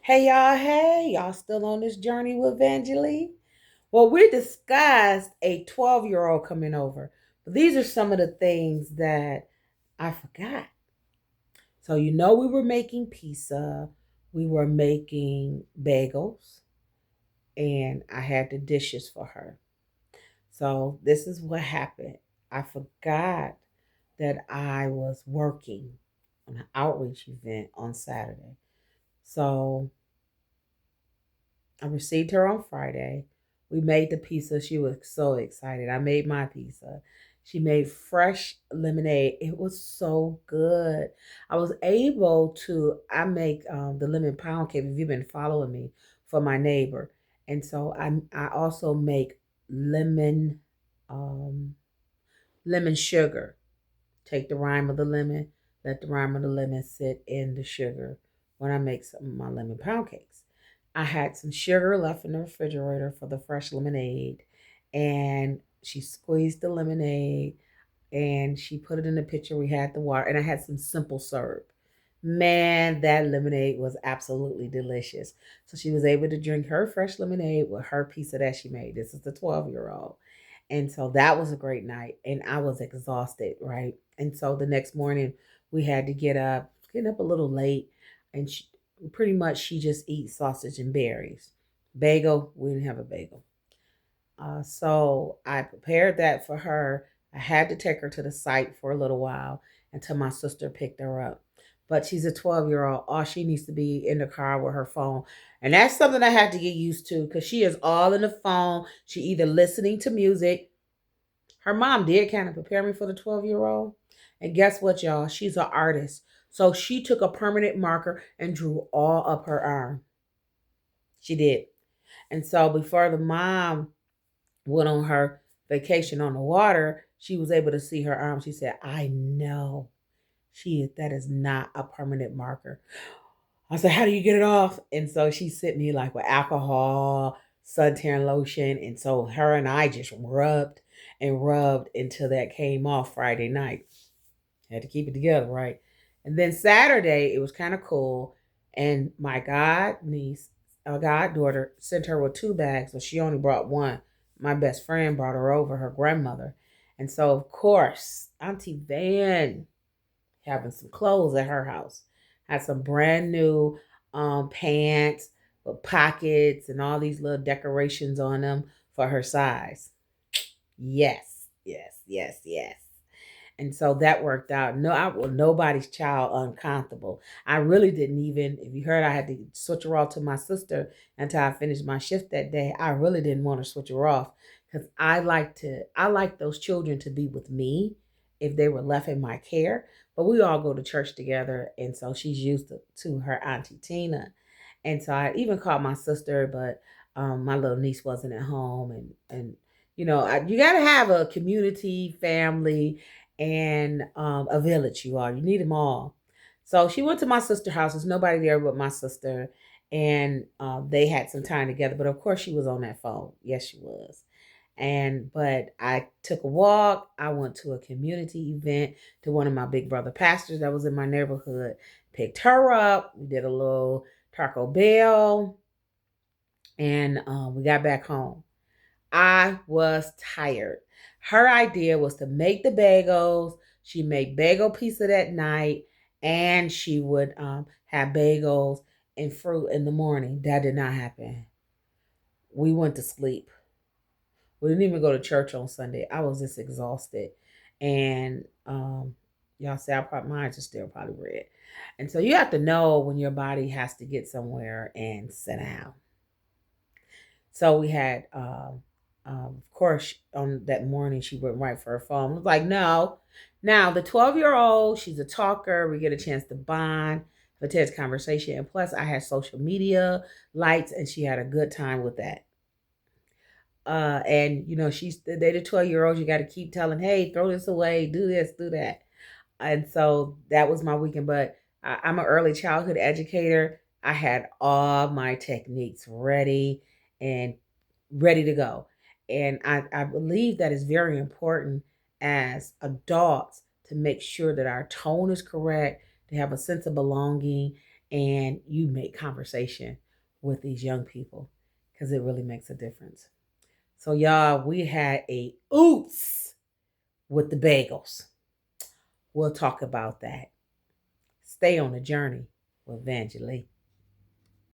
Hey, y'all still on this journey with Evangeline? Well, we discussed a 12-year-old coming over. But these are some of the things that I forgot. So, we were making pizza, we were making bagels, and I had the dishes for her. So, this is what happened. I forgot that I was working on an outreach event on Saturday. So, I received her on Friday. We made the pizza. She was so excited. I made my pizza. She made fresh lemonade. It was so good. I was able to. I make the lemon pound cake. If you've been following me, for my neighbor, and so I also make lemon um, lemon sugar. Take the rind of the lemon, let the rind of the lemon sit in the sugar when I make some of my lemon pound cakes. I had some sugar left in the refrigerator for the fresh lemonade, and she squeezed the lemonade and she put it in the pitcher. We had the water, and I had some simple syrup. Man, that lemonade was absolutely delicious. So she was able to drink her fresh lemonade with her pizza that she made. This is the 12-year-old. And so that was a great night. And I was exhausted, right? And so the next morning we had to getting up a little late. And pretty much she just eats sausage and berries. Bagel, we didn't have a bagel. So I prepared that for her. I had to take her to the site for a little while until my sister picked her up. But she's a 12-year-old. All she needs to be in the car with her phone. And that's something I had to get used to because she is all in the phone. She either listening to music. Her mom did kind of prepare me for the 12-year-old. And guess what, y'all? She's an artist. So she took a permanent marker and drew all up her arm. She did. And so before the mom went on her vacation on the water, she was able to see her arm. She said, I know that is not a permanent marker. I said, how do you get it off? And so she sent me like with alcohol, suntan lotion. And so her and I just rubbed and rubbed until that came off Friday night. Had to keep it together, right? And then Saturday, it was kind of cool. And my goddaughter, sent her with two bags, but she only brought one. My best friend brought her over, her grandmother. And so, of course, Auntie Van having some clothes at her house. Had some brand new pants with pockets and all these little decorations on them for her size. Yes, yes, yes, yes. And so that worked out. No, I was nobody's child uncomfortable. I really didn't even, if you heard, I had to switch her off to my sister until I finished my shift that day. I really didn't want to switch her off because I like those children to be with me if they were left in my care. But we all go to church together. And so she's used to her Auntie Tina. And so I even called my sister, but my little niece wasn't at home. And you got to have a community, family, and a village. You need them all. So she went to my sister's house. There's nobody there but my sister, and they had some time together. But of course, she was on that phone. Yes, she was. But I took a walk. I went to a community event to one of my big brother pastors that was in my neighborhood. Picked her up. We did a little Taco Bell, and we got back home. I was tired. Her idea was to make the bagels. She made bagel pizza that night, and she would have bagels and fruit in the morning. That did not happen. We went to sleep. We didn't even go to church on Sunday. I was just exhausted, and y'all say my eyes are still probably red. And so you have to know when your body has to get somewhere and sit down. So we had, of course, on that morning, she went right for her phone. I was like, no. Now, the 12-year-old, she's a talker. We get a chance to bond, have a tense conversation. And plus, I had social media lights, and she had a good time with that. They're the 12-year-olds. You got to keep telling, hey, throw this away, do this, do that. And so that was my weekend. But I'm an early childhood educator. I had all my techniques and ready to go. And I believe that is very important as adults to make sure that our tone is correct, to have a sense of belonging, and you make conversation with these young people because it really makes a difference. So, y'all, we had a oots with the bagels. We'll talk about that. Stay on the journey with Evangeline.